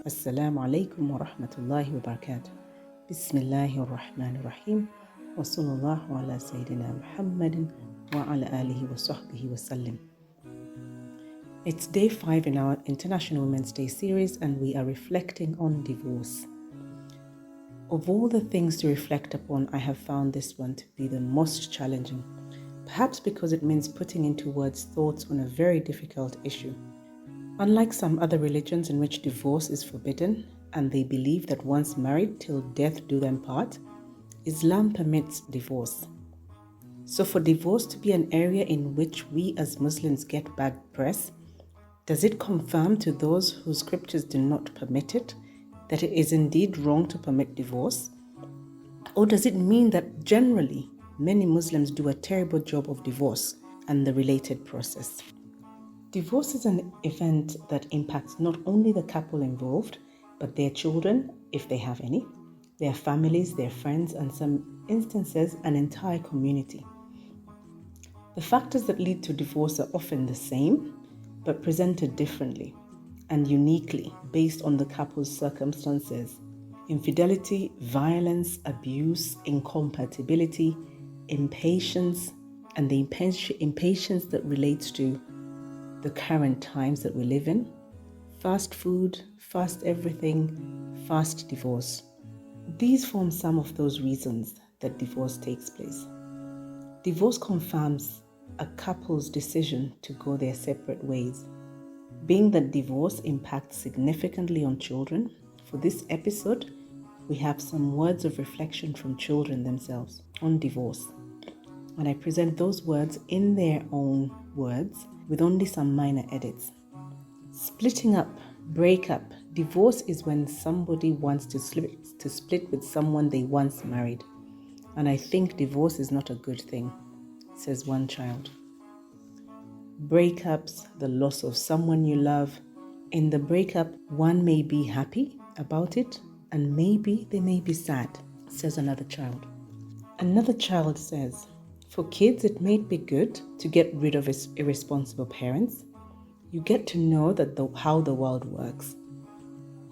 Assalamu alaikum wa rahmatullahi wa barakatuh. Bismillahir Rahmanir Rahim. Wa sallallahu ala Sayyidina Muhammadin wa ala alihi wa sahbihi wa sallim. It's day 5 in our International Women's Day series, and we are reflecting on divorce. Of all the things to reflect upon, I have found this one to be the most challenging, perhaps because it means putting into words thoughts on a very difficult issue. Unlike some other religions in which divorce is forbidden and they believe that once married till death do them part, Islam permits divorce. So for divorce to be an area in which we as Muslims get bad press, does it confirm to those whose scriptures do not permit it that it is indeed wrong to permit divorce? Or does it mean that generally many Muslims do a terrible job of divorce and the related process? Divorce is an event that impacts not only the couple involved, but their children, if they have any, their families, their friends, and some instances, an entire community. The factors that lead to divorce are often the same, but presented differently and uniquely based on the couple's circumstances. Infidelity, violence, abuse, incompatibility, impatience, and the impatience that relates to the current times that we live in, fast food, fast everything, fast divorce. These form some of those reasons that divorce takes place. Divorce confirms a couple's decision to go their separate ways. Being that divorce impacts significantly on children, for this episode, we have some words of reflection from children themselves on divorce. And I present those words in their own words with only some minor edits. Splitting up, break up, divorce is when somebody wants to split with someone they once married. And I think divorce is not a good thing, says one child. Breakups, the loss of someone you love. In the breakup, one may be happy about it and maybe they may be sad, says another child. Another child says, for kids, it may be good to get rid of irresponsible parents. You get to know how the world works.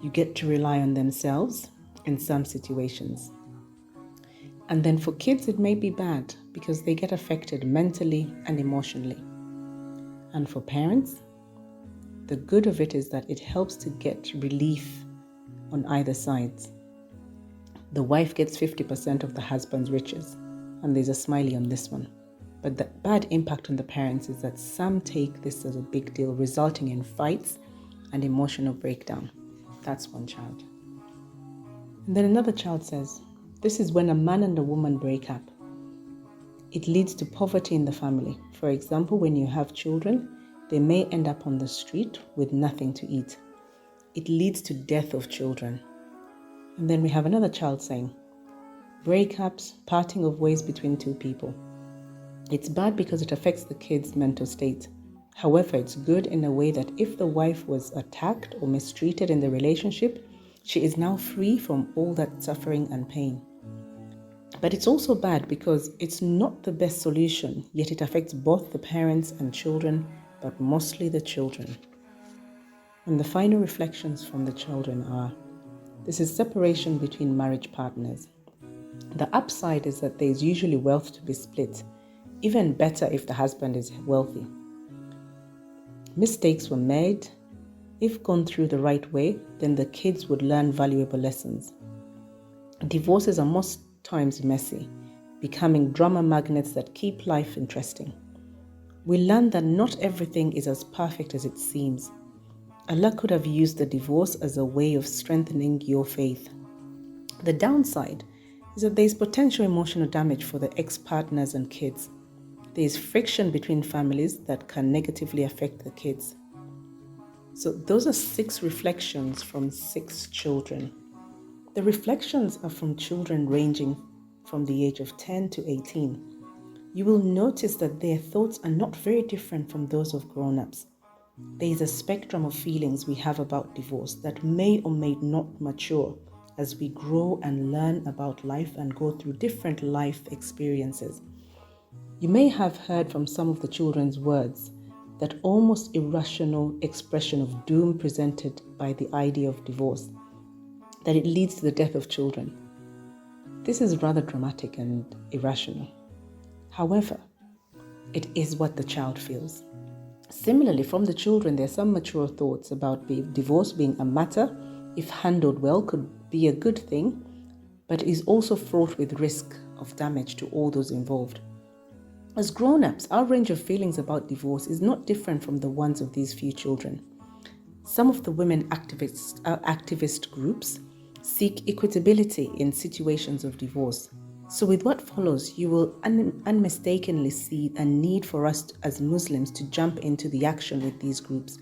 You get to rely on themselves in some situations. And then for kids, it may be bad because they get affected mentally and emotionally. And for parents, the good of it is that it helps to get relief on either sides. The wife gets 50% of the husband's riches. And there's a smiley on this one. But the bad impact on the parents is that some take this as a big deal, resulting in fights and emotional breakdown. That's one child. And then another child says, this is when a man and a woman break up. It leads to poverty in the family. For example, when you have children, they may end up on the street with nothing to eat. It leads to death of children. And then we have another child saying, breakups, parting of ways between two people. It's bad because it affects the kid's mental state. However, it's good in a way that if the wife was attacked or mistreated in the relationship, she is now free from all that suffering and pain. But it's also bad because it's not the best solution, yet it affects both the parents and children, but mostly the children. And the final reflections from the children are, this is separation between marriage partners. The upside is that there is usually wealth to be split, even better if the husband is wealthy. Mistakes were made. If gone through the right way, then the kids would learn valuable lessons. Divorces are most times messy, becoming drama magnets that keep life interesting. We learn that not everything is as perfect as it seems. Allah could have used the divorce as a way of strengthening your faith. The downside is that there is potential emotional damage for the ex-partners and kids. There is friction between families that can negatively affect the kids. So those are 6 reflections from 6 children. The reflections are from children ranging from the age of 10 to 18. You will notice that their thoughts are not very different from those of grown-ups. There is a spectrum of feelings we have about divorce that may or may not mature as we grow and learn about life and go through different life experiences. You may have heard from some of the children's words that almost irrational expression of doom presented by the idea of divorce, that it leads to the death of children. This is rather dramatic and irrational. However, it is what the child feels. Similarly, from the children, there are some mature thoughts about divorce being a matter, if handled well, could be a good thing, but is also fraught with risk of damage to all those involved. As grown-ups, our range of feelings about divorce is not different from the ones of these few children. Some of the women activist groups seek equitability in situations of divorce. So with what follows, you will unmistakably see a need for us as Muslims to jump into the action with these groups,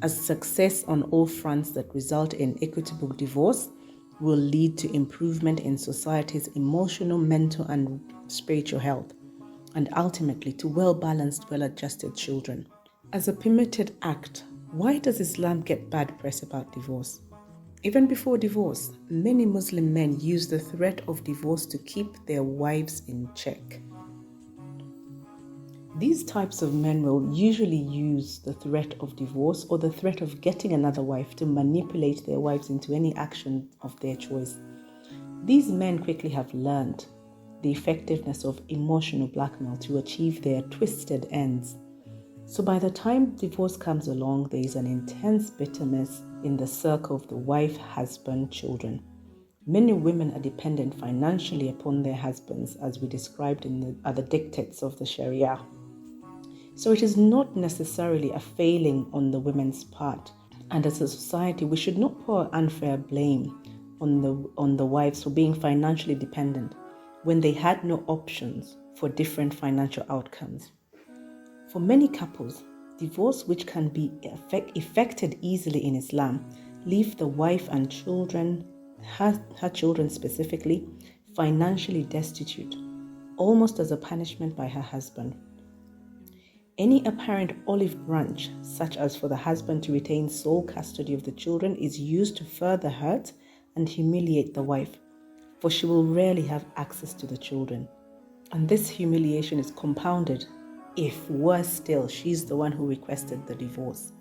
as success on all fronts that result in equitable divorce will lead to improvement in society's emotional, mental, and spiritual health, and ultimately to well-balanced, well-adjusted children. As a permitted act, why does Islam get bad press about divorce? Even before divorce, many Muslim men use the threat of divorce to keep their wives in check. These types of men will usually use the threat of divorce or the threat of getting another wife to manipulate their wives into any action of their choice. These men quickly have learned the effectiveness of emotional blackmail to achieve their twisted ends. So by the time divorce comes along, there is an intense bitterness in the circle of the wife, husband, children. Many women are dependent financially upon their husbands, as we described in the other dictates of the Sharia. So it is not necessarily a failing on the women's part. And as a society, we should not pour unfair blame on the wives for being financially dependent when they had no options for different financial outcomes. For many couples, divorce, which can be effected easily in Islam, leave the wife and children, her children specifically, financially destitute, almost as a punishment by her husband. Any apparent olive branch, such as for the husband to retain sole custody of the children, is used to further hurt and humiliate the wife, for she will rarely have access to the children. And this humiliation is compounded if, worse still, she's the one who requested the divorce.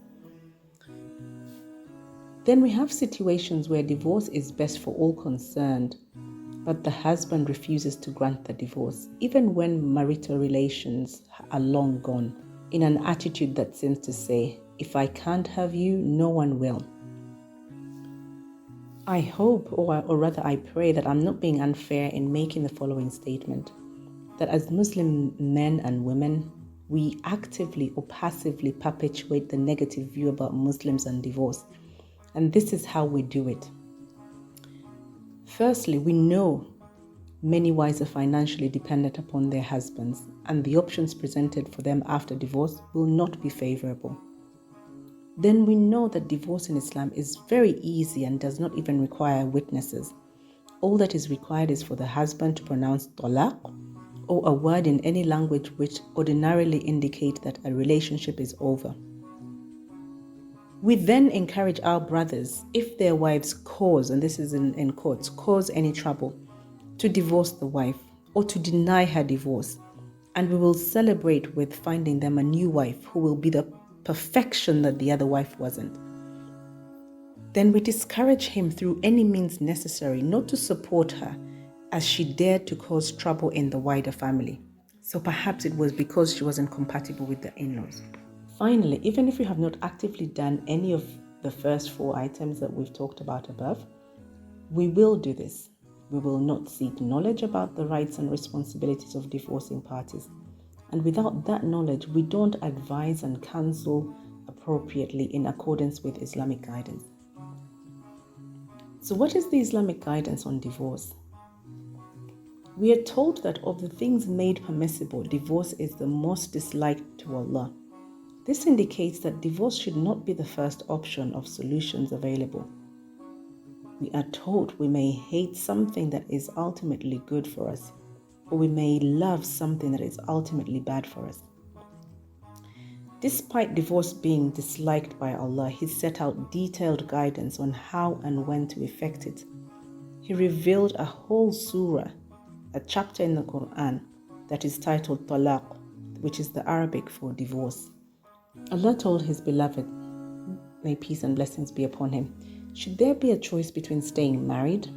Then we have situations where divorce is best for all concerned, but the husband refuses to grant the divorce, even when marital relations are long gone, in an attitude that seems to say, if I can't have you, no one will. I hope, or rather I pray, that I'm not being unfair in making the following statement, that as Muslim men and women, we actively or passively perpetuate the negative view about Muslims and divorce. And this is how we do it. Firstly, we know many wives are financially dependent upon their husbands, and the options presented for them after divorce will not be favorable. Then we know that divorce in Islam is very easy and does not even require witnesses. All that is required is for the husband to pronounce talaq, or a word in any language which ordinarily indicate that a relationship is over. We then encourage our brothers, if their wives cause, and this is in quotes, cause any trouble, to divorce the wife or to deny her divorce, and we will celebrate with finding them a new wife who will be the perfection that the other wife wasn't. Then we discourage him through any means necessary not to support her, as she dared to cause trouble in the wider family. So perhaps it was because she wasn't compatible with the in-laws. Finally, even if you have not actively done any of the first 4 items that we've talked about above, we will do this. We will not seek knowledge about the rights and responsibilities of divorcing parties. And without that knowledge, we don't advise and counsel appropriately in accordance with Islamic guidance. So what is the Islamic guidance on divorce? We are told that of the things made permissible, divorce is the most disliked to Allah. This indicates that divorce should not be the first option of solutions available. We are told we may hate something that is ultimately good for us, or we may love something that is ultimately bad for us. Despite divorce being disliked by Allah, He set out detailed guidance on how and when to effect it. He revealed a whole surah, a chapter in the Quran, that is titled Talaq, which is the Arabic for divorce. Allah told His beloved, may peace and blessings be upon him, should there be a choice between staying married,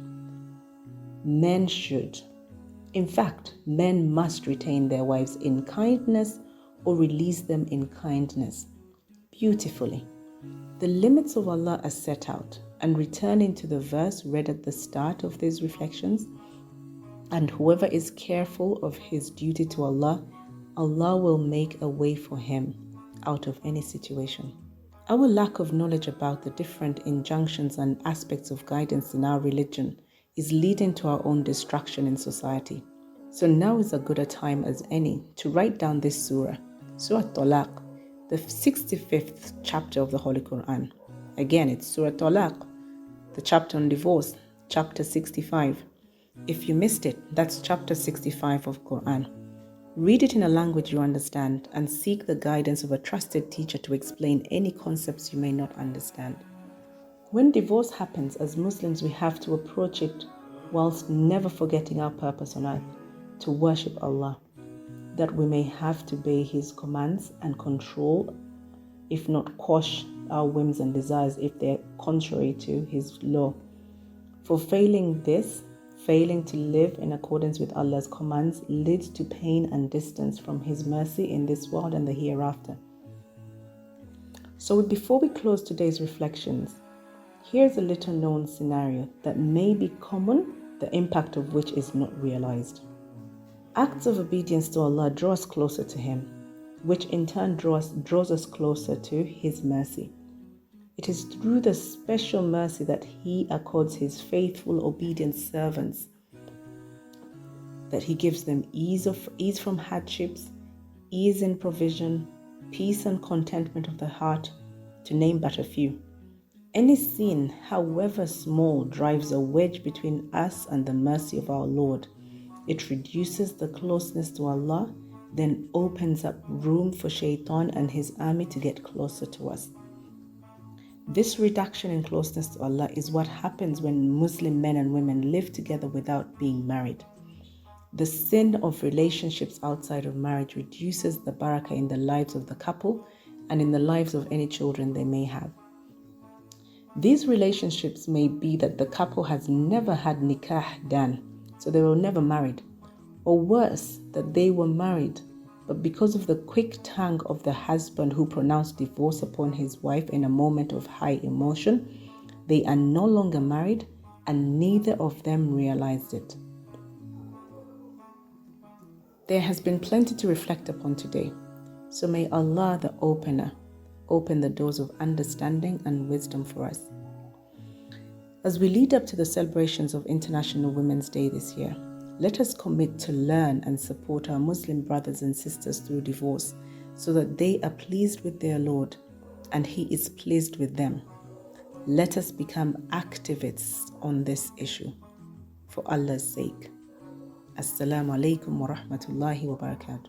men should. In fact, men must retain their wives in kindness or release them in kindness. Beautifully. The limits of Allah are set out, and returning to the verse read at the start of these reflections, and whoever is careful of his duty to Allah, Allah will make a way for him out of any situation. Our lack of knowledge about the different injunctions and aspects of guidance in our religion is leading to our own destruction in society. So now is as good a time as any to write down this surah, Surah Talaq, the 65th chapter of the Holy Quran. Again, it's Surah Talaq, the chapter on divorce, chapter 65. If you missed it, that's chapter 65 of Quran. Read it in a language you understand and seek the guidance of a trusted teacher to explain any concepts you may not understand. When divorce happens, as Muslims, we have to approach it whilst never forgetting our purpose on earth, to worship Allah, that we may have to obey His commands and control, if not quash, our whims and desires if they're contrary to His law. For failing to live in accordance with Allah's commands leads to pain and distance from His mercy in this world and the hereafter. So before we close today's reflections, here's a little known scenario that may be common, the impact of which is not realized. Acts of obedience to Allah draw us closer to Him, which in turn draws us closer to His mercy. It is through the special mercy that He accords His faithful, obedient servants, that He gives them ease from hardships, ease in provision, peace and contentment of the heart, to name but a few. Any sin, however small, drives a wedge between us and the mercy of our Lord. It reduces the closeness to Allah, then opens up room for Shaitan and his army to get closer to us. This reduction in closeness to Allah is what happens when Muslim men and women live together without being married. The sin of relationships outside of marriage reduces the barakah in the lives of the couple and in the lives of any children they may have. These relationships may be that the couple has never had nikah done, so they were never married, or worse, that they were married, but because of the quick tongue of the husband who pronounced divorce upon his wife in a moment of high emotion, they are no longer married and neither of them realized it. There has been plenty to reflect upon today, so may Allah the Opener open the doors of understanding and wisdom for us. As we lead up to the celebrations of International Women's Day this year, let us commit to learn and support our Muslim brothers and sisters through divorce so that they are pleased with their Lord and He is pleased with them. Let us become activists on this issue for Allah's sake. Assalamu alaikum wa rahmatullahi wa barakatuh.